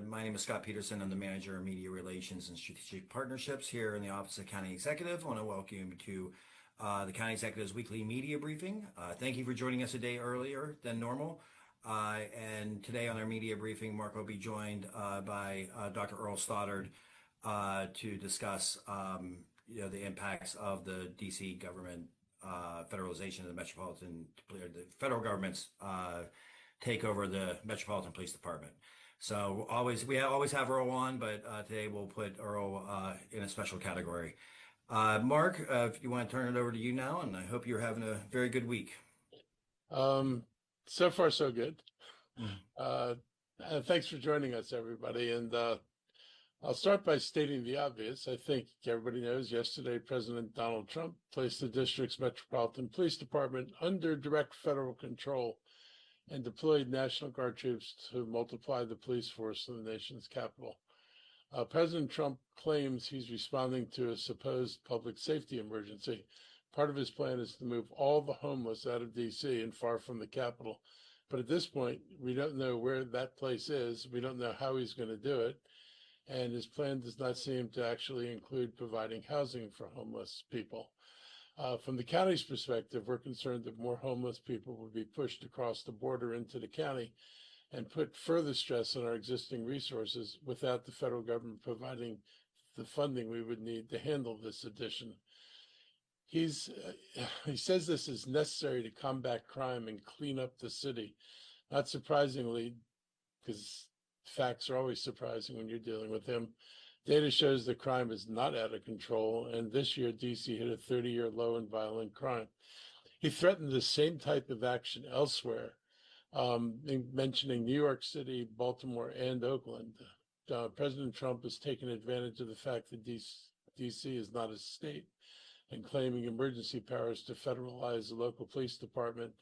My name is Scott Peterson. I'm the Manager of Media Relations and Strategic Partnerships here in the Office of County Executive. I want to welcome you to the County Executive's weekly media briefing. Thank you for joining us a day earlier than normal. And today on our media briefing, Mark will be joined by Dr. Earl Stoddard to discuss the impacts of the DC government federalization of the the federal government's take over the Metropolitan Police Department. So we always have Earl on, but today we'll put Earl in a special category. Mark, if you want to turn it over to you now, and I hope you're having a very good week. So far, so good. Thanks for joining us, everybody. And I'll start by stating the obvious. I think everybody knows yesterday, President Donald Trump placed the district's Metropolitan Police Department under direct federal control and deployed National Guard troops to multiply the police force in the nation's capital. President Trump claims he's responding to a supposed public safety emergency. Part of his plan is to move all the homeless out of D.C. and far from the capital. But at this point, we don't know where that place is. We don't know how he's going to do it. And his plan does not seem to actually include providing housing for homeless people. From the county's perspective, we're concerned that more homeless people will be pushed across the border into the county and put further stress on our existing resources without the federal government providing the funding we would need to handle this addition. He says this is necessary to combat crime and clean up the city. Not surprisingly, because facts are always surprising when you're dealing with him. Data shows that crime is not out of control, and this year DC hit a 30-year low in violent crime. He threatened the same type of action elsewhere, mentioning New York City, Baltimore, and Oakland. President Trump has taken advantage of the fact that DC is not a state and claiming emergency powers to federalize the local police department,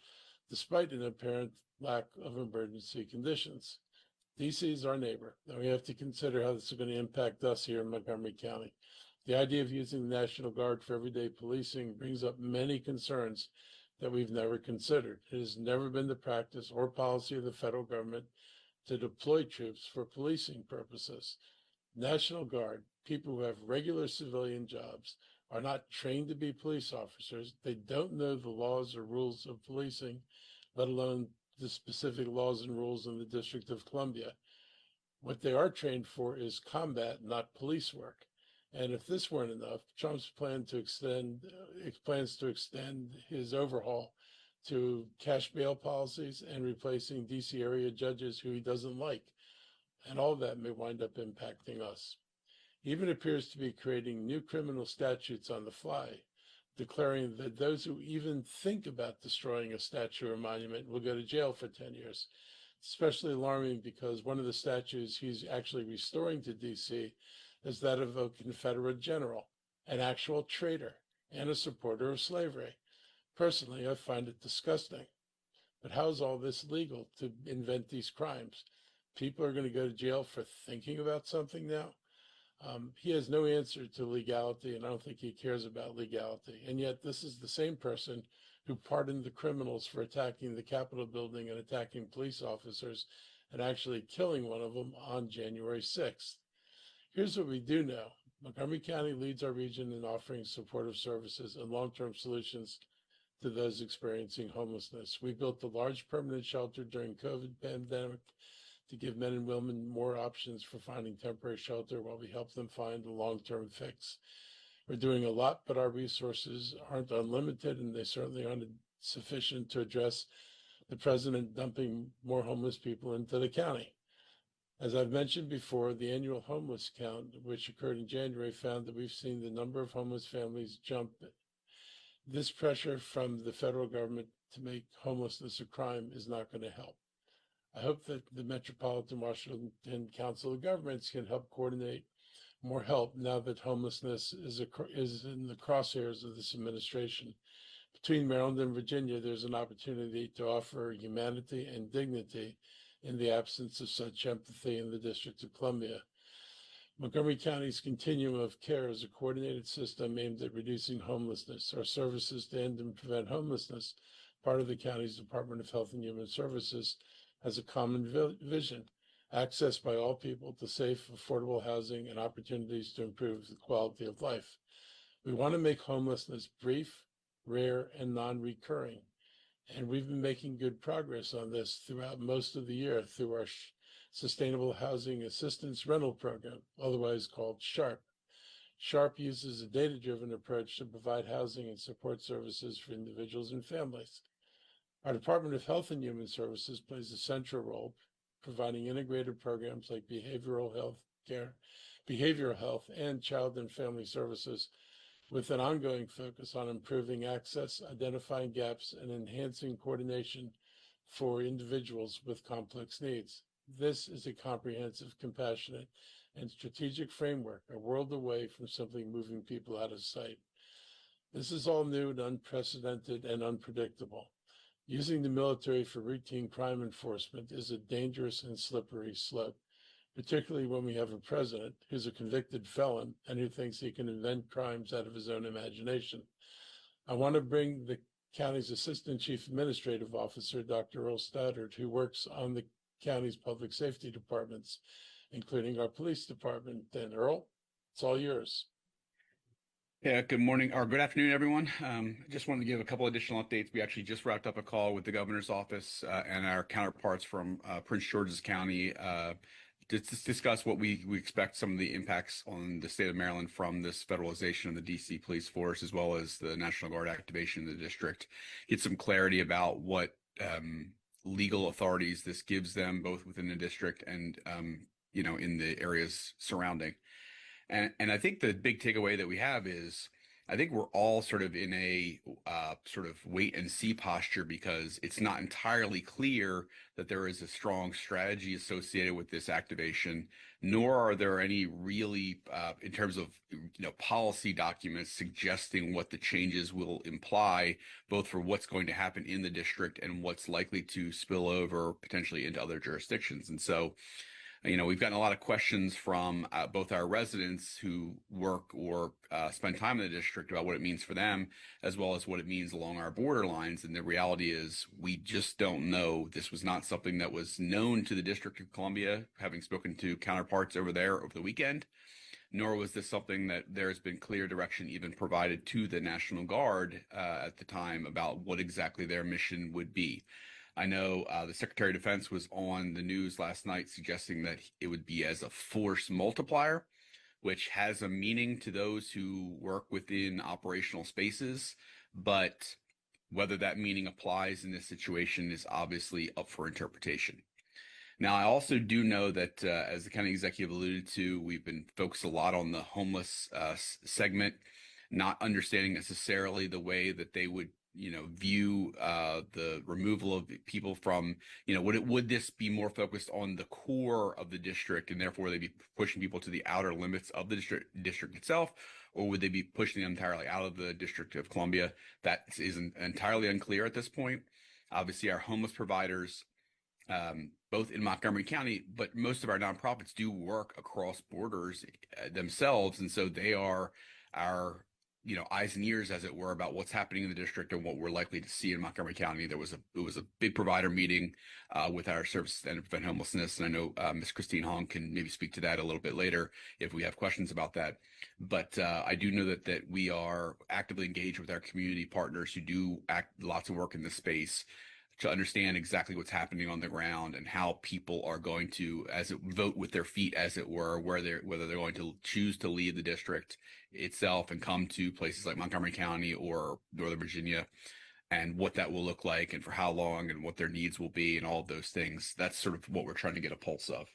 despite an apparent lack of emergency conditions. DC is our neighbor, and we have to consider how this is going to impact us here in Montgomery County. The idea of using the National Guard for everyday policing brings up many concerns that we've never considered. It has never been the practice or policy of the federal government to deploy troops for policing purposes. National Guard, people who have regular civilian jobs, are not trained to be police officers. They don't know the laws or rules of policing, let alone the specific laws and rules in the District of Columbia. What they are trained for is combat, not police work. And if this weren't enough, Trump's plans to extend his overhaul to cash bail policies and replacing DC area judges who he doesn't like. And all of that may wind up impacting us. He even appears to be creating new criminal statutes on the fly, declaring that those who even think about destroying a statue or monument will go to jail for 10 years. It's especially alarming because one of the statues he's actually restoring to DC is that of a Confederate general, an actual traitor, and a supporter of slavery. Personally, I find it disgusting. But how is all this legal to invent these crimes? People are going to go to jail for thinking about something now? He has no answer to legality, and I don't think he cares about legality. And yet this is the same person who pardoned the criminals for attacking the Capitol building and attacking police officers and actually killing one of them on January 6th. Here's what we do know. Montgomery County leads our region in offering supportive services and long-term solutions to those experiencing homelessness. We built a large permanent shelter during COVID pandemic to give men and women more options for finding temporary shelter while we help them find a long-term fix. We're doing a lot, but our resources aren't unlimited, and they certainly aren't sufficient to address the president dumping more homeless people into the county. As I've mentioned before, the annual homeless count, which occurred in January, found that we've seen the number of homeless families jump. This pressure from the federal government to make homelessness a crime is not going to help. I hope that the Metropolitan Washington Council of Governments can help coordinate more help now that homelessness is in the crosshairs of this administration. Between Maryland and Virginia, there's an opportunity to offer humanity and dignity in the absence of such empathy in the District of Columbia. Montgomery County's continuum of care is a coordinated system aimed at reducing homelessness. Our services to end and prevent homelessness, part of the county's Department of Health and Human Services, has a common vision. access by all people to safe, affordable housing, and opportunities to improve the quality of life. We want to make homelessness brief, rare, and non-recurring. And we've been making good progress on this throughout most of the year through our Sustainable Housing Assistance Rental Program, otherwise called SHARP. SHARP uses a data-driven approach to provide housing and support services for individuals and families. Our Department of Health and Human Services plays a central role, providing integrated programs like behavioral health care, behavioral health, and child and family services, with an ongoing focus on improving access, identifying gaps, and enhancing coordination for individuals with complex needs. This is a comprehensive, compassionate, and strategic framework, a world away from simply moving people out of sight. This is all new and unprecedented and unpredictable. Using the military for routine crime enforcement is a dangerous and slippery slope, particularly when we have a president who's a convicted felon and who thinks he can invent crimes out of his own imagination. I want to bring the county's Assistant Chief Administrative Officer, Dr. Earl Stoddard, who works on the county's public safety departments, including our police department. And Earl, it's all yours. Yeah, good morning or good afternoon, everyone. Just wanted to give a couple additional updates. We actually just wrapped up a call with the governor's office and our counterparts from Prince George's County to discuss what we expect some of the impacts on the state of Maryland from this federalization of the DC police force, as well as the National Guard activation in the district. Get some clarity about what legal authorities this gives them, both within the district and in the areas surrounding. And I think the big takeaway that we have is I think we're all sort of in a sort of wait and see posture, because it's not entirely clear that there is a strong strategy associated with this activation, nor are there any really in terms of policy documents suggesting what the changes will imply, both for what's going to happen in the district and what's likely to spill over potentially into other jurisdictions. And so we've gotten a lot of questions from both our residents who work or spend time in the district about what it means for them, as well as what it means along our border lines. And the reality is we just don't know. This was not something that was known to the District of Columbia, having spoken to counterparts over there over the weekend, nor was this something that there's been clear direction even provided to the National Guard at the time about what exactly their mission would be. I know the Secretary of Defense was on the news last night suggesting that it would be as a force multiplier, which has a meaning to those who work within operational spaces. But whether that meaning applies in this situation is obviously up for interpretation. Now, I also do know that, as the county executive alluded to, we've been focused a lot on the homeless segment, not understanding necessarily the way that they would view the removal of people from, would this be more focused on the core of the district and therefore they'd be pushing people to the outer limits of the district itself, or would they be pushing them entirely out of the District of Columbia? That is entirely unclear at this point. Obviously, our homeless providers, both in Montgomery County, but most of our nonprofits do work across borders themselves. And so they are our eyes and ears, as it were, about what's happening in the district and what we're likely to see in Montgomery County. It was a big provider meeting with our Services to Prevent Homelessness, and I know Ms. Christine Hong can maybe speak to that a little bit later if we have questions about that. But I do know that we are actively engaged with our community partners who do lots of work in this space to understand exactly what's happening on the ground and how people are going to, vote with their feet, as it were, whether they're going to choose to leave the district itself and come to places like Montgomery County or Northern Virginia, and what that will look like and for how long and what their needs will be and all of those things. That's sort of what we're trying to get a pulse of.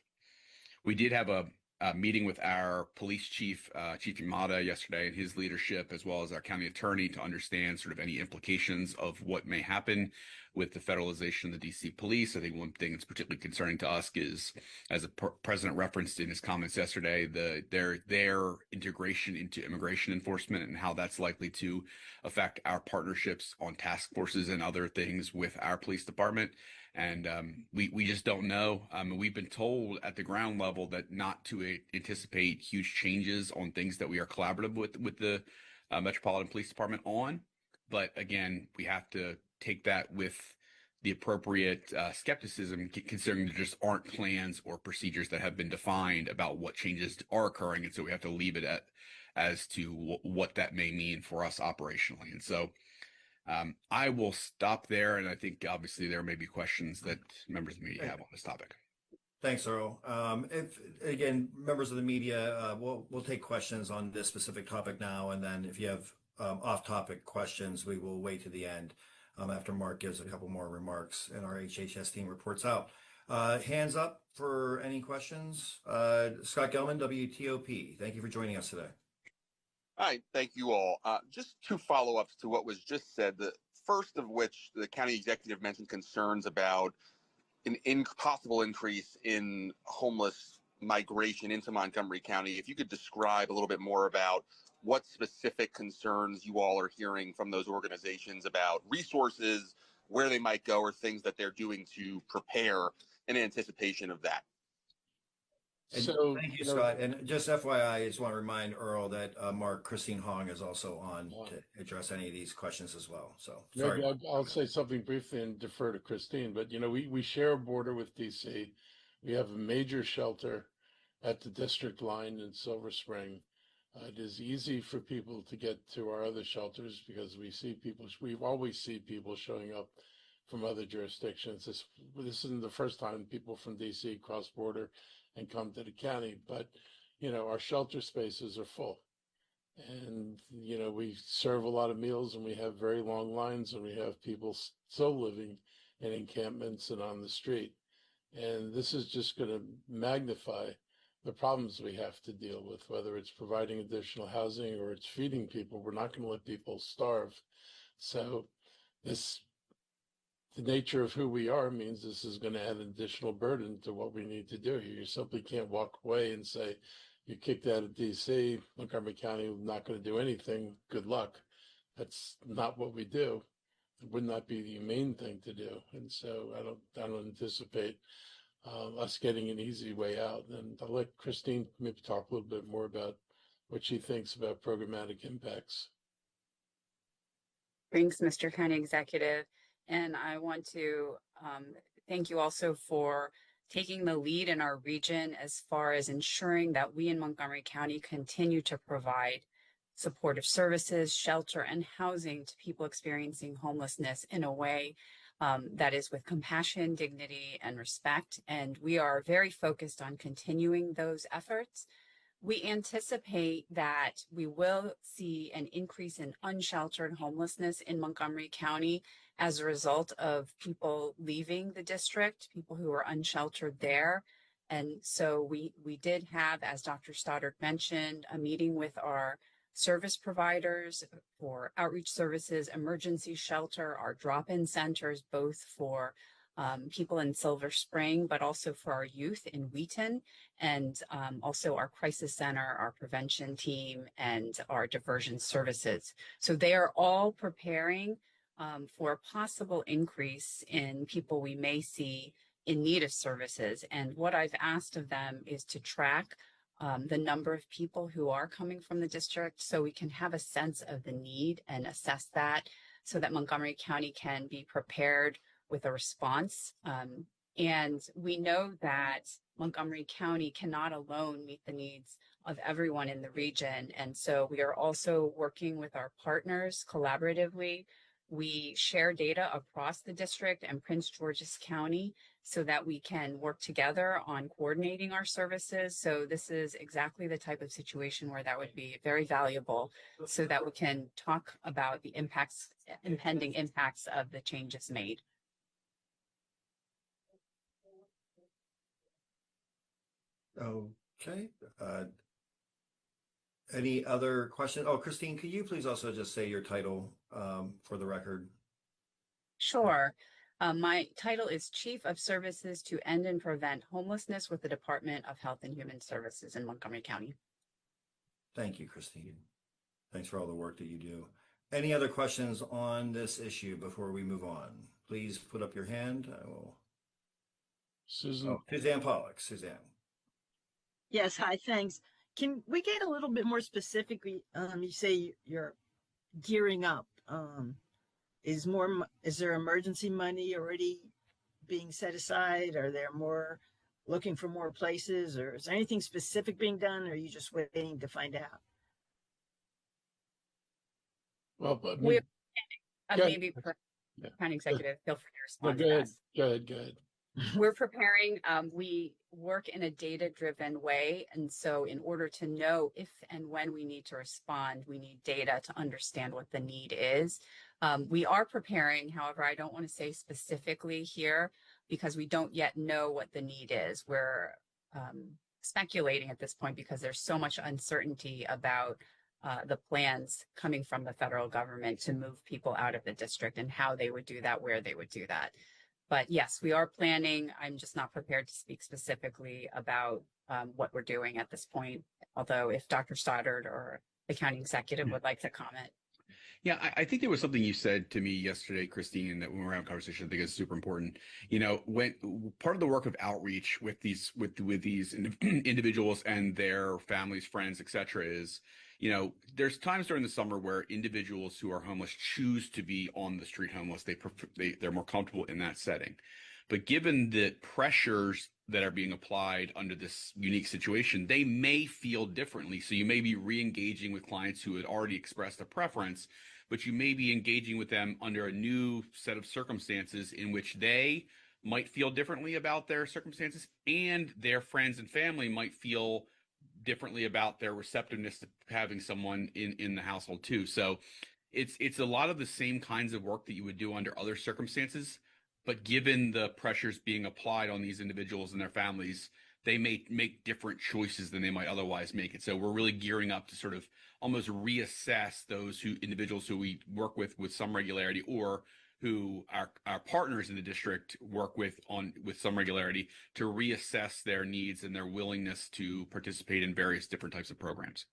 We did have a meeting with our police chief, Chief Yamada, yesterday, and his leadership, as well as our county attorney, to understand sort of any implications of what may happen with the federalization of the DC police. I think one thing that's particularly concerning to us is, as the president referenced in his comments yesterday, their integration into immigration enforcement and how that's likely to affect our partnerships on task forces and other things with our police department. And we just don't know. We've been told at the ground level that not to anticipate huge changes on things that we are collaborative with the Metropolitan Police Department on. But again, we have to take that with the appropriate skepticism, considering there just aren't plans or procedures that have been defined about what changes are occurring. And so we have to leave it at as to what that may mean for us operationally. And so I will stop there. And I think obviously there may be questions that members of the media have on this topic. Thanks, Earl. If again, members of the media, we'll take questions on this specific topic now, and then if you have off-topic questions, we will wait to the end after Mark gives a couple more remarks and our HHS team reports out. Hands up for any questions. Scott Gelman, WTOP. Thank you for joining us today. Hi, thank you all. Just two follow-ups to what was just said. The first of which, the county executive mentioned concerns about an possible increase in homeless migration into Montgomery County. If you could describe a little bit more about what specific concerns you all are hearing from those organizations about resources, where they might go, or things that they're doing to prepare in anticipation of that. So thank you, Scott. And just FYI, I just want to remind Earl that Mark, Christine Hong is also on to address any of these questions as well. So sorry. Maybe I'll say something briefly and defer to Christine, but we share a border with DC. We have a major shelter at the district line in Silver Spring. It is easy for people to get to our other shelters because we always see people showing up from other jurisdictions. This isn't the first time people from DC cross border and come to the county, but our shelter spaces are full, and we serve a lot of meals, and we have very long lines, and we have people still living in encampments and on the street, and this is just going to magnify the problems we have to deal with, whether it's providing additional housing or it's feeding people. We're not going to let people starve. So the nature of who we are means this is going to add an additional burden to what we need to do here. You simply can't walk away and say, you kicked out of DC, Montgomery County, not going to do anything. Good luck. That's not what we do. It would not be the main thing to do. And so I don't anticipate us getting an easy way out. And I'll let Christine maybe talk a little bit more about what she thinks about programmatic impacts. Thanks, Mr. County Executive. And I want to thank you also for taking the lead in our region as far as ensuring that we in Montgomery County continue to provide supportive services, shelter, and housing to people experiencing homelessness in a way that is with compassion, dignity, and respect. And we are very focused on continuing those efforts. We anticipate that we will see an increase in unsheltered homelessness in Montgomery County as a result of people leaving the district, people who are unsheltered there. And so we did have, as Dr. Stoddard mentioned, a meeting with our service providers for outreach services, emergency shelter, our drop-in centers, both for people in Silver Spring, but also for our youth in Wheaton, and also our crisis center, our prevention team, and our diversion services. So they are all preparing for a possible increase in people we may see in need of services. And what I've asked of them is to track the number of people who are coming from the district so we can have a sense of the need and assess that so that Montgomery County can be prepared with a response. And we know that Montgomery County cannot alone meet the needs of everyone in the region. And so we are also working with our partners collaboratively. We share data across the district and Prince George's County so that we can work together on coordinating our services. So this is exactly the type of situation where that would be very valuable so that we can talk about the impending impacts of the changes made. Okay. Any other questions? Oh, Christine, could you please also just say your title for the record? Sure. My title is Chief of Services to End and Prevent Homelessness with the Department of Health and Human Services in Montgomery County. Thank you, Christine. Thanks for all the work that you do. Any other questions on this issue before we move on? Please put up your hand. I will. Susan. Suzanne Pollock. Suzanne. Yes, hi, thanks. Can we get a little bit more specifically? You say you're gearing up. is there emergency money already being set aside? Are there more looking for more places, or is there anything specific being done, or are you just waiting to find out? Well, but We go maybe yeah. County Executive, feel free to No, respond go to ahead. that. Go ahead. We're preparing, we work in a data-driven way. And so in order to know if and when we need to respond, we need data to understand what the need is. We are preparing, however, I don't want to say specifically here because we don't yet know what the need is. We're speculating at this point because there's so much uncertainty about the plans coming from the federal government to move people out of the district and how they would do that, where they would do that. But yes, we are planning. I'm just not prepared to speak specifically about what we're doing at this point. Although if Dr. Stoddard or the county executive would like to comment. Yeah, I think there was something you said to me yesterday, Christine, that when we were having a conversation, I think is super important. You know, when part of the work of outreach with these individuals and their families, friends, et cetera, is, you know, there's times during the summer where individuals who are homeless choose to be on the street homeless. They're more comfortable in that setting. But given the pressures that are being applied under this unique situation, they may feel differently. So you may be re-engaging with clients who had already expressed a preference, but you may be engaging with them under a new set of circumstances in which they might feel differently about their circumstances, and their friends and family might feel differently about their receptiveness to having someone in the household too. So it's a lot of the same kinds of work that you would do under other circumstances, but given the pressures being applied on these individuals and their families, they may make different choices than they might otherwise make it. So we're really gearing up to sort of almost reassess those individuals who we work with some regularity, or who our partners in the district work with some regularity, to reassess their needs and their willingness to participate in various different types of programs.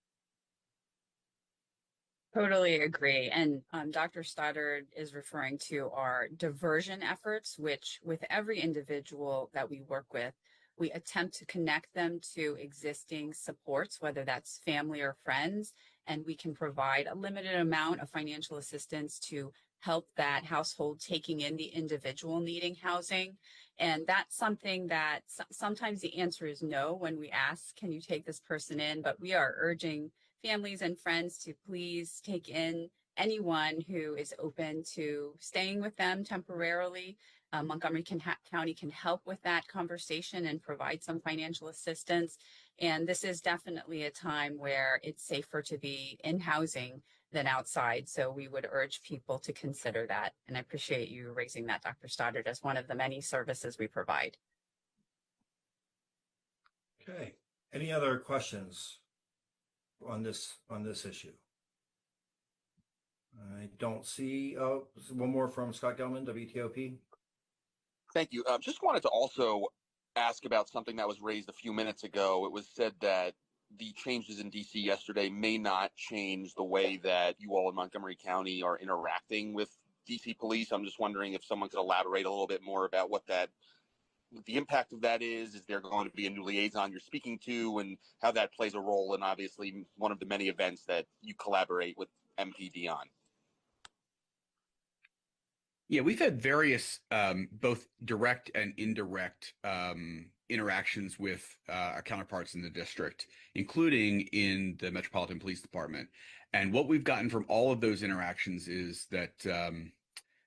Totally agree. And Dr. Stoddard is referring to our diversion efforts, which with every individual that we work with, we attempt to connect them to existing supports, whether that's family or friends, and we can provide a limited amount of financial assistance to help that household taking in the individual needing housing. And that's something that sometimes the answer is no when we ask, can you take this person in? But we are urging families and friends to please take in anyone who is open to staying with them temporarily. Montgomery County can help with that conversation and provide some financial assistance. And this is definitely a time where it's safer to be in housing than outside. So we would urge people to consider that. And I appreciate you raising that, Dr. Stoddard, as one of the many services we provide. Okay. Any other questions on this issue? I don't see. Oh, one more from Scott Gelman, WTOP. Thank you. Just wanted to also ask about something that was raised a few minutes ago. It was said that the changes in DC yesterday may not change the way that you all in Montgomery County are interacting with DC police. I'm just wondering if someone could elaborate a little bit more about what the impact of that is. Is there going to be a new liaison you're speaking to, and how that plays a role in obviously one of the many events that you collaborate with MPD on? Yeah, we've had various both direct and indirect interactions with our counterparts in the district, including in the Metropolitan Police Department. And what we've gotten from all of those interactions is that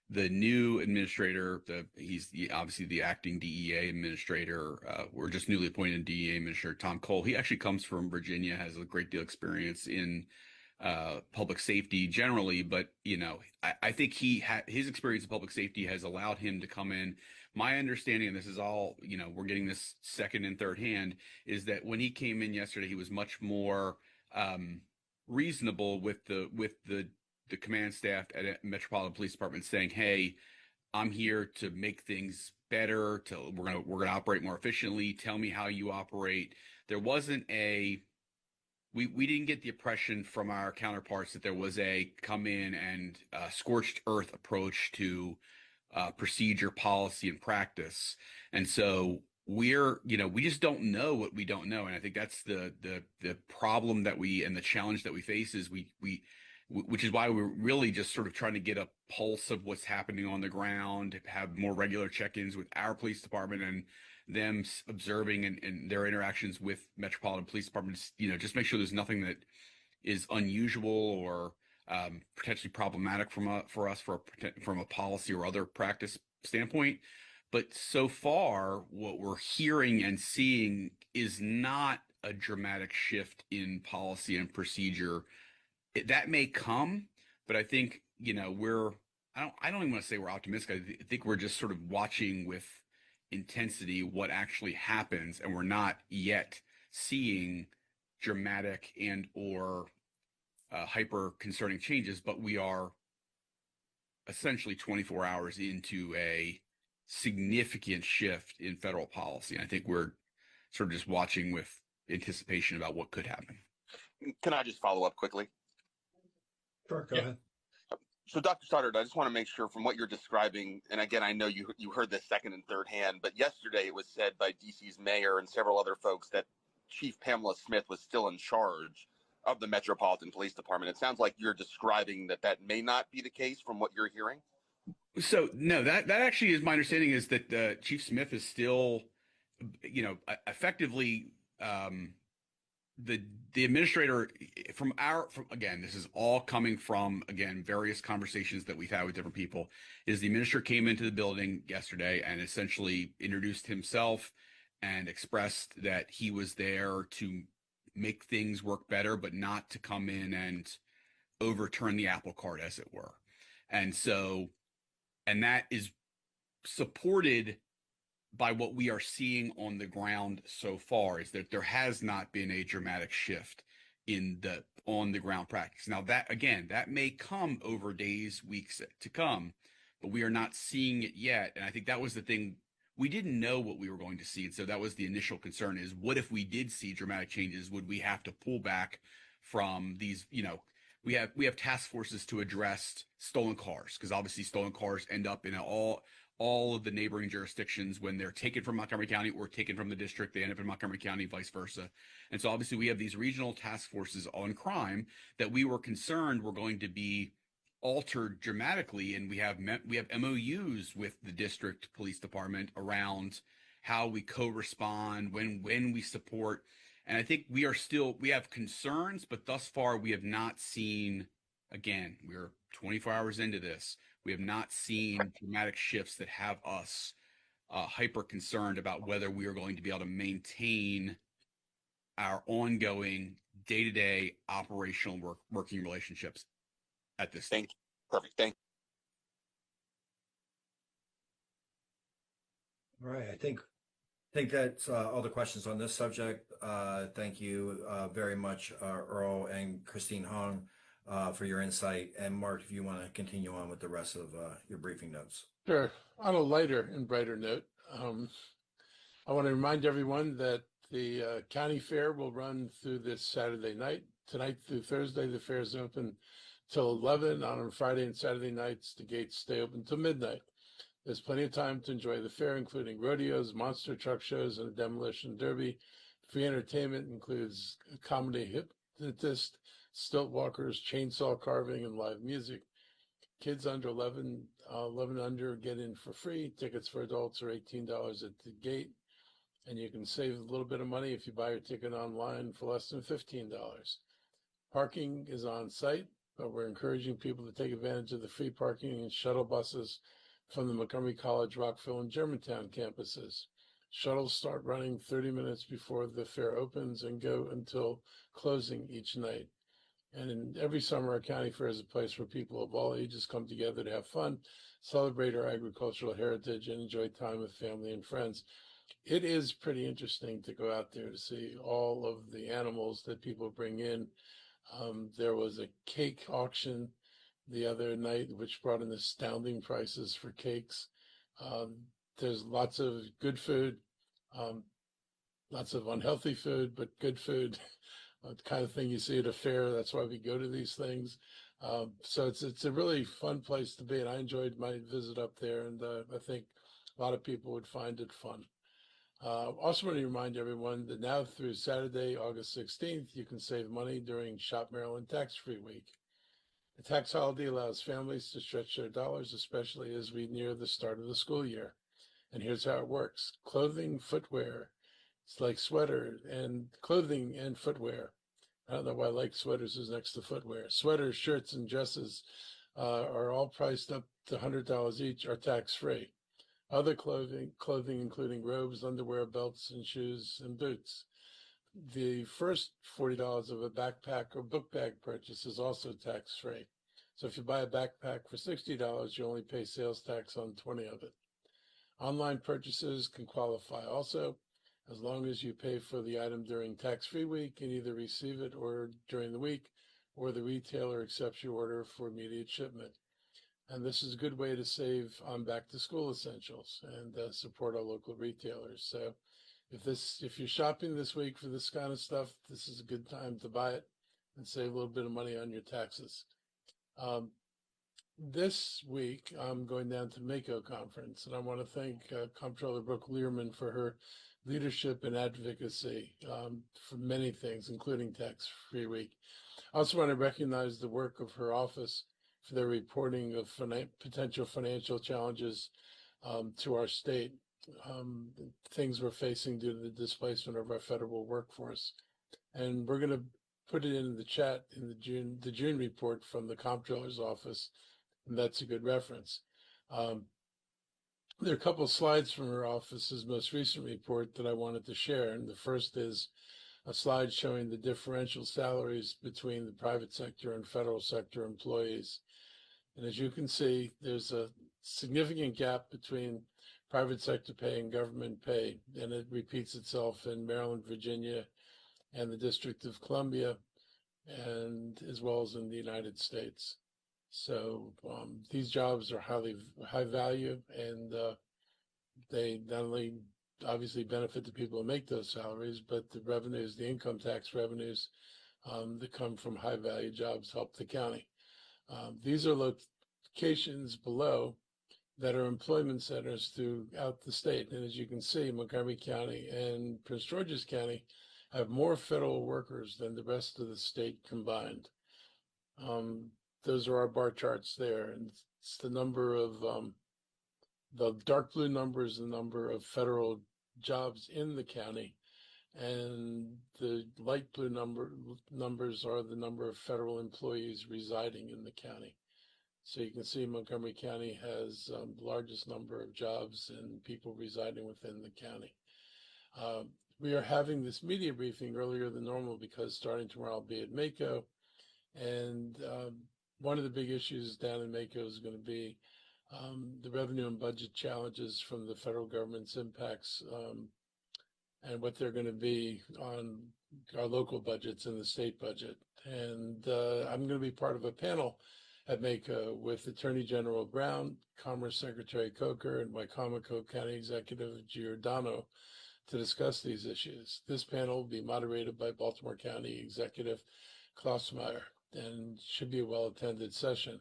the new administrator, he's obviously the acting DEA administrator, we're just newly appointed DEA administrator, Tom Cole. He actually comes from Virginia, has a great deal of experience in public safety generally, but you know, I think his experience in public safety has allowed him to come in. My understanding, and this is all, you know, we're getting this second and third hand, is that when he came in yesterday, he was much more reasonable with the command staff at Metropolitan Police Department, saying, "Hey, I'm here to make things better. We're gonna operate more efficiently. Tell me how you operate." There wasn't we didn't get the impression from our counterparts that there was a come in and scorched earth approach to procedure, policy, and practice. And so we just don't know what we don't know. And I think that's the problem and the challenge that we face is we which is why we're really just sort of trying to get a pulse of what's happening on the ground, have more regular check-ins with our police department and them observing and their interactions with Metropolitan Police Departments, just make sure there's nothing that is unusual or potentially problematic for us from a policy or other practice standpoint. But so far, what we're hearing and seeing is not a dramatic shift in policy and procedure. That may come, but I think, I don't even want to say we're optimistic. I think we're just sort of watching with intensity what actually happens, and we're not yet seeing dramatic and or hyper concerning changes, but we are essentially 24 hours into a significant shift in federal policy. And I think we're sort of just watching with anticipation about what could happen. Can I just follow up quickly? Sure, go ahead. So, Dr. Stoddard, I just want to make sure from what you're describing, and again, I know you heard this second and third hand, but yesterday it was said by DC's mayor and several other folks that Chief Pamela Smith was still in charge of the Metropolitan Police Department. It sounds like you're describing that may not be the case from what you're hearing. So no, that actually is my understanding, is that Chief Smith is still, effectively the administrator from again, this is all coming from, again, various conversations that we've had with different people, is the administrator came into the building yesterday and essentially introduced himself and expressed that he was there to make things work better, but not to come in and overturn the apple cart, as it were. And that is supported by what we are seeing on the ground so far, is that there has not been a dramatic shift in the on the ground practice. Now that may come over days, weeks to come, but we are not seeing it yet. And I think that was the thing. We didn't know what we were going to see. And so that was the initial concern, is what if we did see dramatic changes? Would we have to pull back from these, we have task forces to address stolen cars, because obviously stolen cars end up in all of the neighboring jurisdictions. When they're taken from Montgomery County or taken from the district, they end up in Montgomery County, vice versa. And so obviously we have these regional task forces on crime that we were concerned were going to be altered dramatically. And we have MOUs with the district police department around how we co-respond, when we support. And I think we have concerns, but thus far we have not seen, again, we're 24 hours into this, we have not seen dramatic shifts that have us hyper concerned about whether we are going to be able to maintain our ongoing day-to-day operational working relationships at this stage. Thank you. Perfect. Thank you. All right. I think that's all the questions on this subject. Thank you very much, Earl and Christine Hong, for your insight. And Mark, if you want to continue on with the rest of your briefing notes. Sure. On a lighter and brighter note, I want to remind everyone that the county fair will run through this Saturday night. Tonight through Thursday, the fair is open till 11. On Friday and Saturday nights, the gates stay open till midnight. There's plenty of time to enjoy the fair, including rodeos, monster truck shows, and a demolition derby. Free entertainment includes a comedy hypnotist, stilt walkers, chainsaw carving, and live music. Kids under 11 under get in for free. Tickets for adults are $18 at the gate. And you can save a little bit of money if you buy your ticket online for less than $15. Parking is on site, but we're encouraging people to take advantage of the free parking and shuttle buses from the Montgomery College, Rockville, and Germantown campuses. Shuttles start running 30 minutes before the fair opens and go until closing each night. And every summer, our county fair is a place where people of all ages come together to have fun, celebrate our agricultural heritage, and enjoy time with family and friends. It is pretty interesting to go out there to see all of the animals that people bring in. There was a cake auction the other night, which brought in astounding prices for cakes. There's lots of good food, lots of unhealthy food, but good food, the kind of thing you see at a fair. That's why we go to these things. So it's a really fun place to be, and I enjoyed my visit up there, and I think a lot of people would find it fun. Also want to remind everyone that now through Saturday, August 16th, you can save money during Shop Maryland Tax Free Week. The tax holiday allows families to stretch their dollars, especially as we near the start of the school year. And here's how it works. Clothing, footwear. It's like sweater and clothing and footwear. I don't know why I like sweaters is next to footwear. Sweaters, shirts, and dresses are all priced up to $100 each, are tax-free. Other clothing including robes, underwear, belts, and shoes, and boots. The first $40 of a backpack or book bag purchase is also tax-free. So if you buy a backpack for $60, you only pay sales tax on 20 of it. Online purchases can qualify also, as long as you pay for the item during tax-free week and either receive it or during the week, or the retailer accepts your order for immediate shipment. And this is a good way to save on back-to-school essentials and support our local retailers. So if you're shopping this week for this kind of stuff, this is a good time to buy it and save a little bit of money on your taxes. This week, I'm going down to Mako conference, and I want to thank Comptroller Brooke Learman for her leadership and advocacy for many things, including tax-free week. I also want to recognize the work of her office for their reporting of potential financial challenges to our state, things we're facing due to the displacement of our federal workforce. And we're going to put it in the chat in the June report from the Comptroller's office, and that's a good reference. There are a couple of slides from her office's most recent report that I wanted to share. And the first is a slide showing the differential salaries between the private sector and federal sector employees. And as you can see, there's a significant gap between private sector pay and government pay, and it repeats itself in Maryland, Virginia, and the District of Columbia, and as well as in the United States. So these jobs are high value, and they not only obviously benefit the people who make those salaries, but the revenues, the income tax revenues that come from high value jobs help the county. These are locations below that are employment centers throughout the state. And as you can see, Montgomery County and Prince George's County have more federal workers than the rest of the state combined. Those are our bar charts there. And it's the number of, the dark blue number is the number of federal jobs in the county. And the light blue numbers are the number of federal employees residing in the county. So you can see Montgomery County has the largest number of jobs and people residing within the county. We are having this media briefing earlier than normal because starting tomorrow I'll be at Mako. And one of the big issues down in Mako is going to be the revenue and budget challenges from the federal government's impacts and what they're going to be on our local budgets and the state budget. And I'm going to be part of a panel at Mako with Attorney General Brown, Commerce Secretary Coker, and Wicomico County Executive Giordano to discuss these issues. This panel will be moderated by Baltimore County Executive Klausmeyer and should be a well-attended session.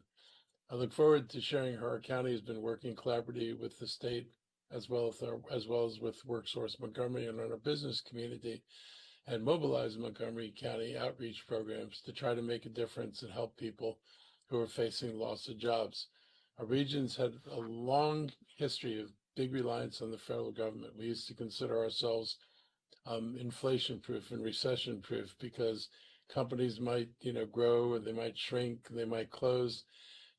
I look forward to sharing how our county has been working collaboratively with the state as well as with WorkSource Montgomery and our business community, and mobilize Montgomery County outreach programs to try to make a difference and help people who are facing loss of jobs. Our region's had a long history of big reliance on the federal government. We used to consider ourselves inflation-proof and recession-proof because companies might, grow, and they might shrink, they might close,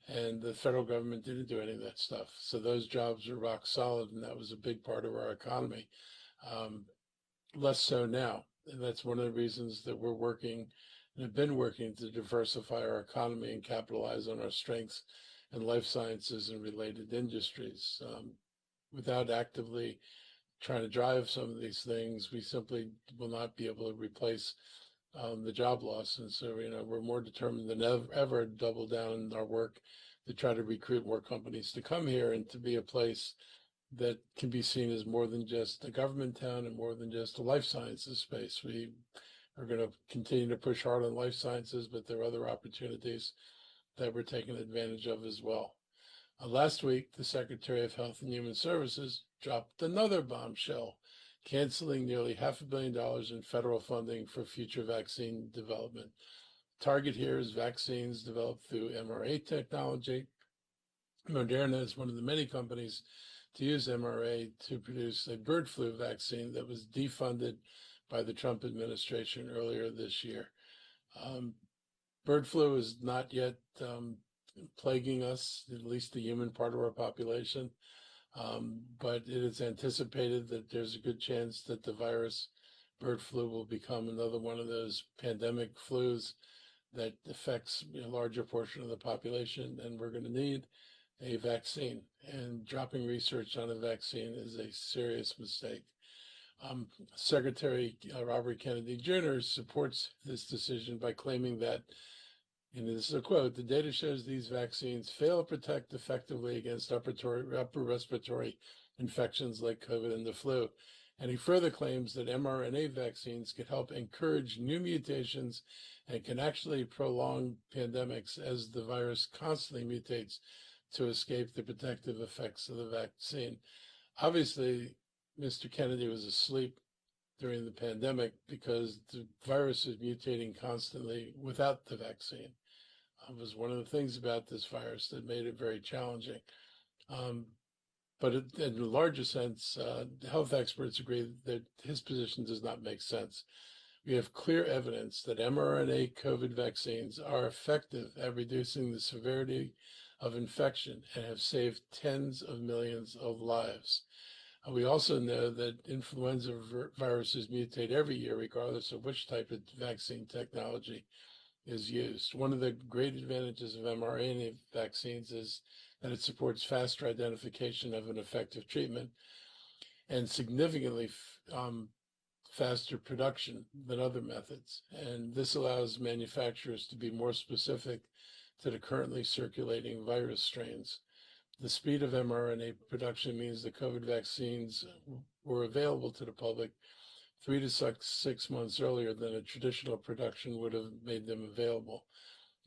and the federal government didn't do any of that stuff. So those jobs are rock solid, and that was a big part of our economy. Less so now, and that's one of the reasons that we're working and have been working to diversify our economy and capitalize on our strengths in life sciences and related industries. Without actively trying to drive some of these things, we simply will not be able to replace the job loss. And so, we're more determined than ever to double down on our work to try to recruit more companies to come here and to be a place that can be seen as more than just a government town and more than just a life sciences space. We are going to continue to push hard on life sciences, but there are other opportunities that we're taking advantage of as well. Last week, the Secretary of Health and Human Services dropped another bombshell, canceling nearly $500 million in federal funding for future vaccine development. target here is vaccines developed through mRNA technology. Moderna is one of the many companies to use mRNA to produce a bird flu vaccine that was defunded by the Trump administration earlier this year. Bird flu is not yet plaguing us, at least the human part of our population, but it is anticipated that there's a good chance that the virus, bird flu, will become another one of those pandemic flus that affects a larger portion of the population, and we're going to need a vaccine. And dropping research on a vaccine is a serious mistake. Secretary Robert Kennedy Jr. supports this decision by claiming that, and this is a quote, "The data shows these vaccines fail to protect effectively against upper respiratory infections like COVID and the flu." And he further claims that mRNA vaccines can help encourage new mutations and can actually prolong pandemics as the virus constantly mutates to escape the protective effects of the vaccine. Obviously, Mr. Kennedy was asleep during the pandemic because the virus is mutating constantly without the vaccine. It was one of the things about this virus that made it very challenging. But in a larger sense, health experts agree that his position does not make sense. We have clear evidence that mRNA COVID vaccines are effective at reducing the severity of infection and have saved tens of millions of lives. We also know that influenza viruses mutate every year, regardless of which type of vaccine technology is used. One of the great advantages of mRNA vaccines is that it supports faster identification of an effective treatment and significantly faster production than other methods. And this allows manufacturers to be more specific to the currently circulating virus strains. The speed of mRNA production means the COVID vaccines were available to the public 3 to 6 months earlier than a traditional production would have made them available.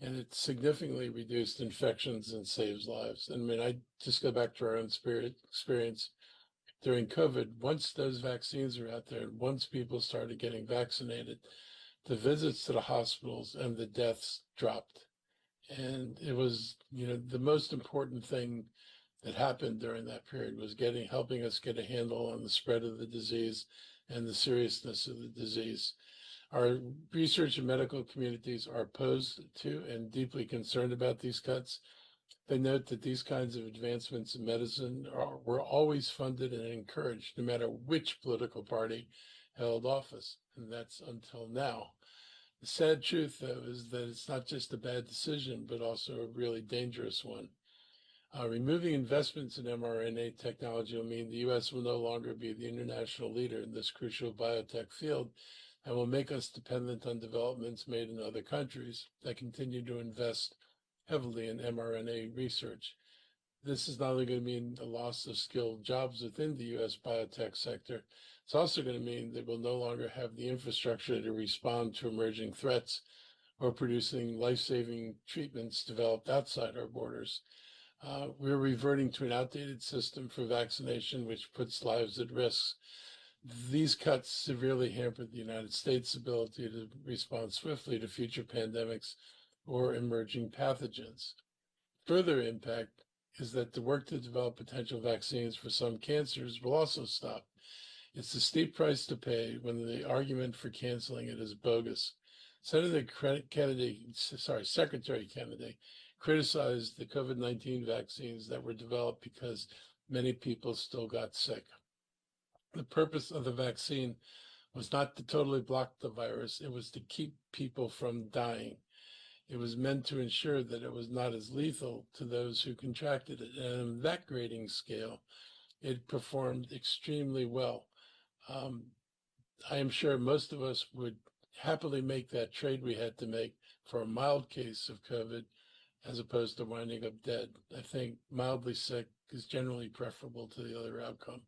And it significantly reduced infections and saves lives. I mean, I just go back to our own experience during COVID. Once those vaccines were out there, once people started getting vaccinated, the visits to the hospitals and the deaths dropped. And it was, the most important thing that happened during that period was helping us get a handle on the spread of the disease and the seriousness of the disease. Our research and medical communities are opposed to and deeply concerned about these cuts. They note that these kinds of advancements in medicine were always funded and encouraged, no matter which political party held office, and that's until now. The sad truth, though, is that it's not just a bad decision, but also a really dangerous one. Removing investments in mRNA technology will mean the U.S. will no longer be the international leader in this crucial biotech field and will make us dependent on developments made in other countries that continue to invest heavily in mRNA research. This is not only going to mean a loss of skilled jobs within the U.S. biotech sector, it's also going to mean that we'll no longer have the infrastructure to respond to emerging threats or producing life-saving treatments developed outside our borders. We're reverting to an outdated system for vaccination, which puts lives at risk. These cuts severely hampered the United States' ability to respond swiftly to future pandemics or emerging pathogens. Further impact is that the work to develop potential vaccines for some cancers will also stop. It's a steep price to pay when the argument for canceling it is bogus. Secretary Kennedy criticized the COVID-19 vaccines that were developed because many people still got sick. The purpose of the vaccine was not to totally block the virus, it was to keep people from dying. It was meant to ensure that it was not as lethal to those who contracted it. And on that grading scale, it performed extremely well. I am sure most of us would happily make that trade we had to make for a mild case of COVID as opposed to winding up dead. I think mildly sick is generally preferable to the other outcome.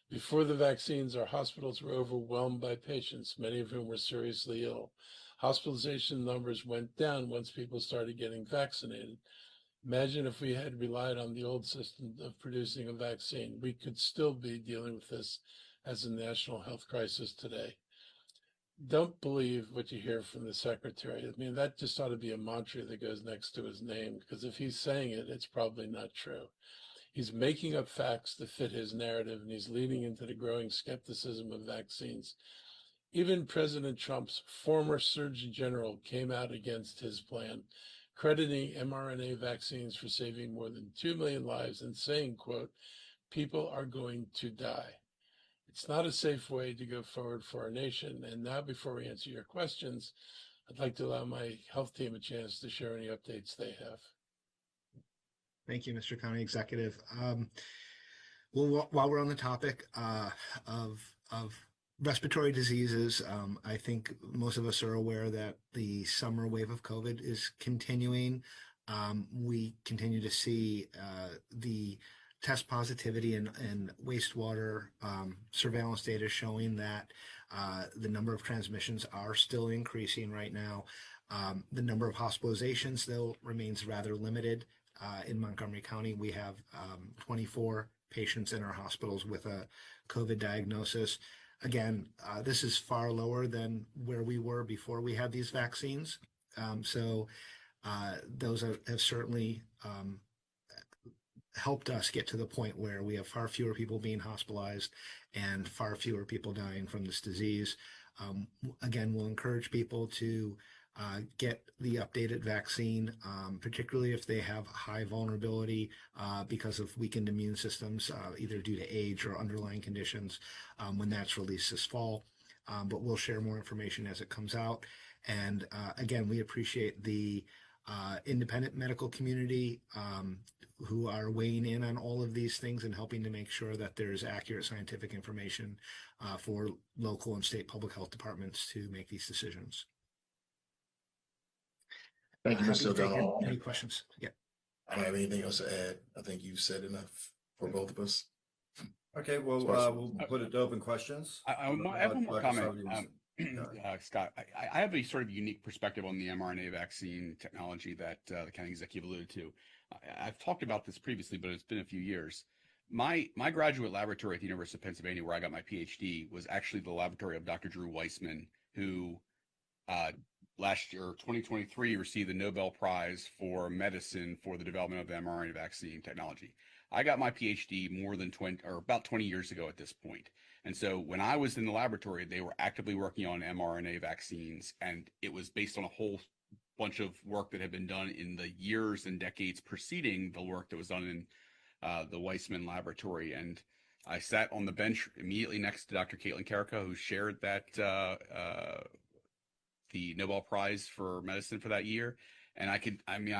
Before the vaccines, our hospitals were overwhelmed by patients, many of whom were seriously ill. Hospitalization numbers went down once people started getting vaccinated. Imagine if we had relied on the old system of producing a vaccine. We could still be dealing with this as a national health crisis today. don't believe what you hear from the secretary. I mean, that just ought to be a mantra that goes next to his name, because if he's saying it, it's probably not true. He's making up facts to fit his narrative, and he's leading into the growing skepticism of vaccines. Even President Trump's former Surgeon General came out against his plan, crediting mRNA vaccines for saving more than 2 million lives and saying, quote, "People are going to die." It's not a safe way to go forward for our nation. And now, before we answer your questions, I'd like to allow my health team a chance to share any updates they have. Thank you, Mr. County Executive. Well, while we're on the topic of respiratory diseases, I think most of us are aware that the summer wave of COVID is continuing. We continue to see the test positivity and wastewater surveillance data showing that the number of transmissions are still increasing right now. The number of hospitalizations, though, remains rather limited. In Montgomery County, we have 24 patients in our hospitals with a COVID diagnosis. Again, this is far lower than where we were before we had these vaccines. So those have certainly helped us get to the point where we have far fewer people being hospitalized and far fewer people dying from this disease. Again, we'll encourage people to get the updated vaccine, particularly if they have high vulnerability because of weakened immune systems, either due to age or underlying conditions, when that's released this fall. But we'll share more information as it comes out. And again, we appreciate the independent medical community who are weighing in on all of these things and helping to make sure that there's accurate scientific information for local and state public health departments to make these decisions. Thank you, Happy Mr. to take O'Donnell. any questions? Yeah. I don't have anything else to add. I think you've said enough for both of us. Okay, well, we'll put it to open questions. I have one more Dr. comment. Sardi, Scott, I have a sort of unique perspective on the mRNA vaccine technology that the county executive alluded to. I've talked about this previously, but it's been a few years. My graduate laboratory at the University of Pennsylvania, where I got my PhD, was actually the laboratory of Dr. Drew Weissman, who last year, 2023, received the Nobel Prize for Medicine for the development of the mRNA vaccine technology. I got my PhD more than about 20 years ago at this point. And so when I was in the laboratory, they were actively working on mRNA vaccines, and it was based on a whole bunch of work that had been done in the years and decades preceding the work that was done in the Weissman laboratory. And I sat on the bench immediately next to Dr. Caitlin Carrico, who shared that the Nobel Prize for Medicine for that year. And I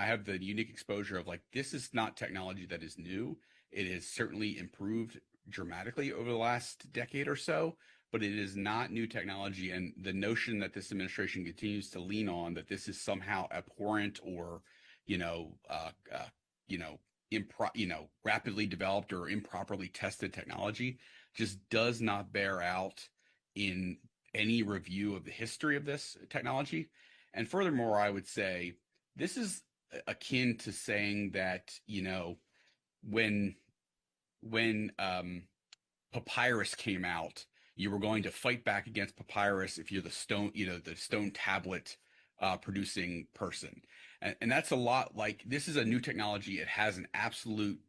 have the unique exposure of, like, this is not technology that is new. It has certainly improved dramatically over the last decade or so, but it is not new technology. And the notion that this administration continues to lean on, that this is somehow abhorrent or, rapidly developed or improperly tested technology, just does not bear out in any review of the history of this technology. And furthermore, I would say this is akin to saying that, when papyrus came out, you were going to fight back against papyrus if you're the stone tablet producing person. And that's a lot like, this is a new technology. It has an absolute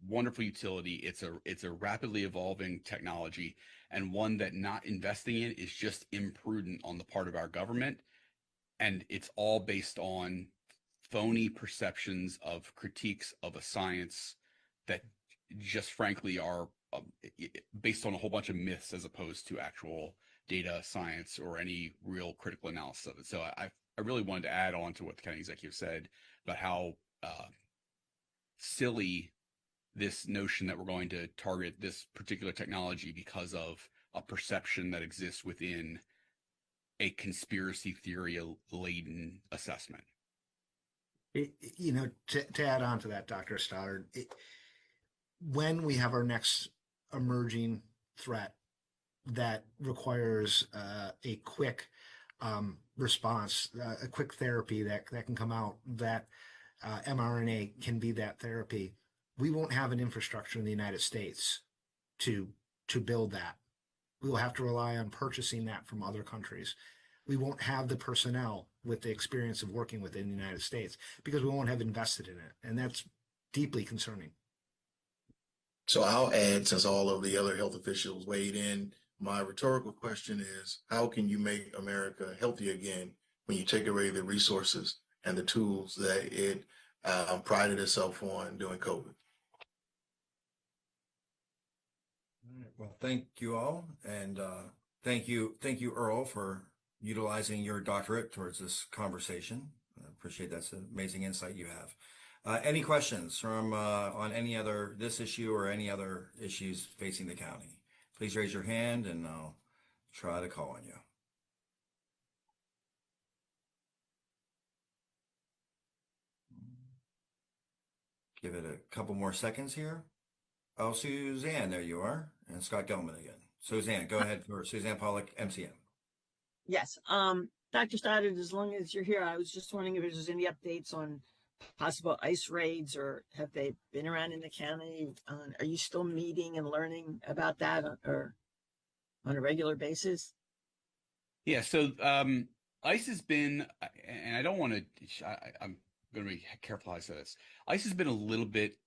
wonderful utility. It's a rapidly evolving technology, and one that not investing in is just imprudent on the part of our government. And it's all based on phony perceptions of critiques of a science that just frankly are based on a whole bunch of myths as opposed to actual data science or any real critical analysis of it. So I really wanted to add on to what the county executive said about how silly this notion that we're going to target this particular technology because of a perception that exists within a conspiracy theory laden assessment. To add on to that, Dr. Stoddard, when we have our next emerging threat that requires a quick response, a quick therapy that can come out, that mRNA can be that therapy, we won't have an infrastructure in the United States to build that. We will have to rely on purchasing that from other countries. we won't have the personnel with the experience of working within the United States because we won't have invested in it. And that's deeply concerning. So I'll add, since all of the other health officials weighed in, my rhetorical question is, how can you make America healthy again when you take away the resources and the tools that it prided itself on during COVID? All right. Well, thank you all. And thank you, Earl, for utilizing your doctorate towards this conversation. I appreciate that's an amazing insight you have. Any questions from on any other this issue or any other issues facing the county? Please raise your hand and I'll try to call on you. Give it a couple more seconds here. Oh, Suzanne, there you are. And Scott Gelman again. Suzanne, go ahead for Suzanne Pollock, MCM. Yes. Dr. Stoddard, as long as you're here, I was just wondering if there's any updates on possible ICE raids, or have they been around in the county? Are you still meeting and learning about that or on a regular basis? Yeah, so ICE has been, and I don't want to, I'm going to be careful how I say this. ICE has been a little bit,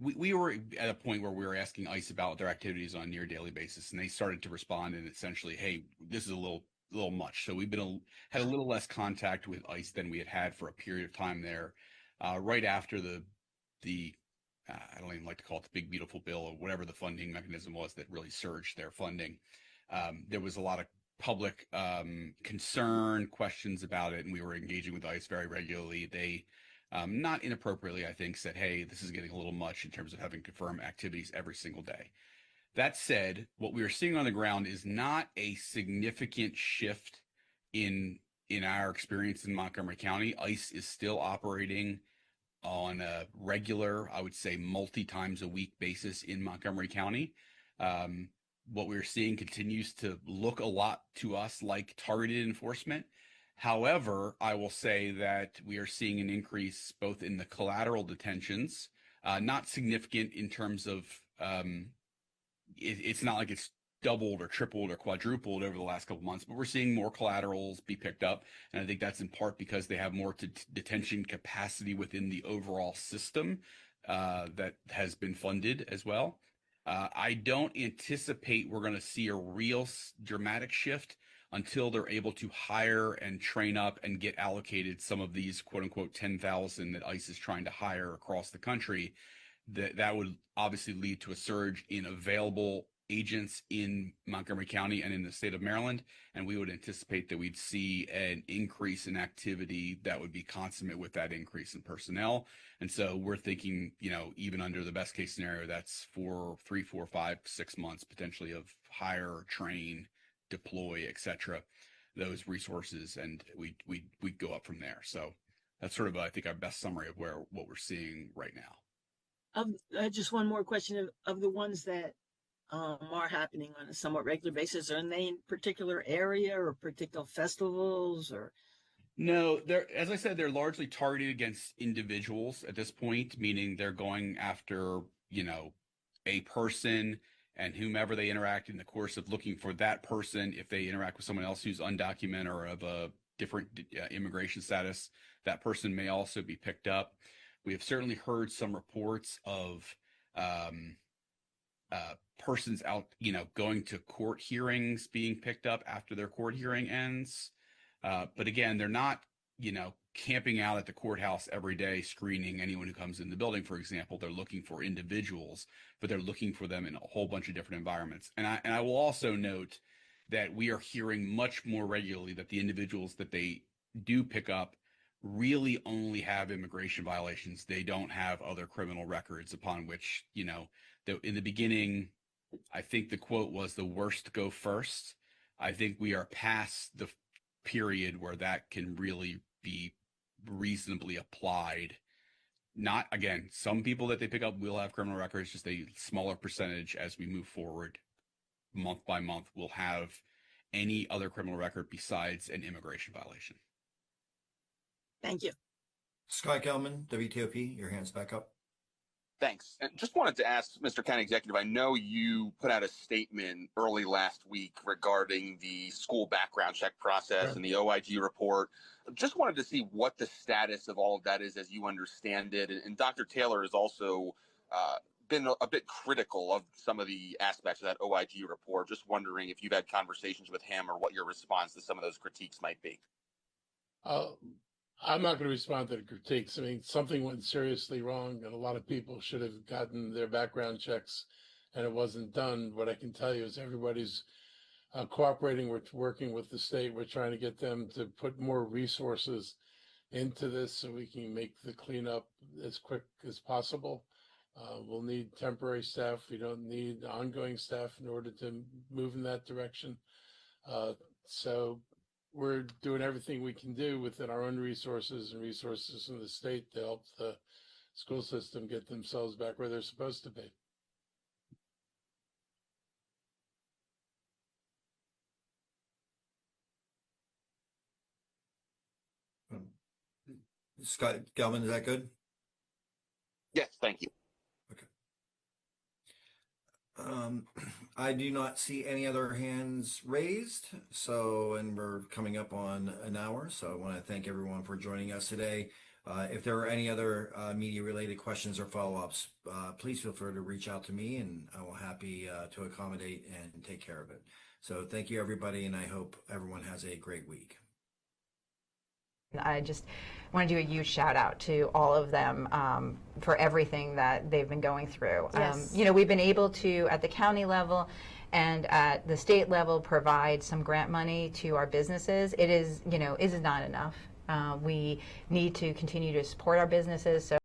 we were at a point where we were asking ICE about their activities on a near daily basis, and they started to respond and essentially, hey, this is a little much. So we've been had a little less contact with ICE than we had for a period of time there. Right after the I don't even like to call it the big beautiful bill or whatever the funding mechanism was that really surged their funding. There was a lot of public concern, questions about it, and we were engaging with ICE very regularly. They not inappropriately, I think, said, hey, this is getting a little much in terms of having confirmed activities every single day. That said, what we are seeing on the ground is not a significant shift in our experience in Montgomery County. ICE is still operating on a regular, I would say, multi-times a week basis in Montgomery County. What we're seeing continues to look a lot to us like targeted enforcement. However, I will say that we are seeing an increase both in the collateral detentions, not significant in terms of, it's not like it's doubled or tripled or quadrupled over the last couple of months, but we're seeing more collaterals be picked up. And I think that's in part because they have more detention capacity within the overall system that has been funded as well. I don't anticipate we're going to see a real dramatic shift until they're able to hire and train up and get allocated some of these quote unquote 10,000 that ICE is trying to hire across the country. That would obviously lead to a surge in available agents in Montgomery County and in the state of Maryland. And we would anticipate that we'd see an increase in activity that would be consummate with that increase in personnel. And so we're thinking, even under the best case scenario, that's 3, 4, 5, 6 months potentially of hire, train, deploy, etc. Those resources, and we go up from there. So that's sort of, I think, our best summary of what we're seeing right now. Just one more question of the ones that are happening on a somewhat regular basis. Are they in particular area or particular festivals or? No, as I said, they're largely targeted against individuals at this point, meaning they're going after, a person and whomever they interact in the course of looking for that person. If they interact with someone else who's undocumented or of a different immigration status, that person may also be picked up. We have certainly heard some reports of persons out, going to court hearings being picked up after their court hearing ends. But again, they're not, camping out at the courthouse every day, screening anyone who comes in the building, for example. They're looking for individuals, but they're looking for them in a whole bunch of different environments. And I will also note that we are hearing much more regularly that the individuals that they do pick up really only have immigration violations. They don't have other criminal records upon which, in the beginning, I think the quote was the worst go first. I think we are past the period where that can really be reasonably applied. Not, again, some people that they pick up will have criminal records, just a smaller percentage as we move forward month by month will have any other criminal record besides an immigration violation. Thank you. Scott Gelman, WTOP, your hand's back up. Thanks. And just wanted to ask Mr. County Executive, I know you put out a statement early last week regarding the school background check process Sure. and the OIG report. Just wanted to see what the status of all of that is as you understand it. And Dr. Taylor has also been a bit critical of some of the aspects of that OIG report. Just wondering if you've had conversations with him or what your response to some of those critiques might be. I'm not going to respond to the critiques. I mean, something went seriously wrong, and a lot of people should have gotten their background checks, and it wasn't done. What I can tell you is everybody's cooperating. We're working with the state. We're trying to get them to put more resources into this so we can make the cleanup as quick as possible. We'll need temporary staff. We don't need ongoing staff in order to move in that direction. So we're doing everything we can do within our own resources and resources from the state to help the school system get themselves back where they're supposed to be. Scott Gelman, is that good? Yes, thank you. I do not see any other hands raised. So, and we're coming up on an hour. So I want to thank everyone for joining us today. If there are any other media related questions or follow-ups, please feel free to reach out to me and I will happy to accommodate and take care of it. So thank you everybody. And I hope everyone has a great week. I just want to do a huge shout out to all of them for everything that they've been going through. Yes. You know, we've been able to, at the county level and at the state level, provide some grant money to our businesses. It is, you know, is not enough. We need to continue to support our businesses. So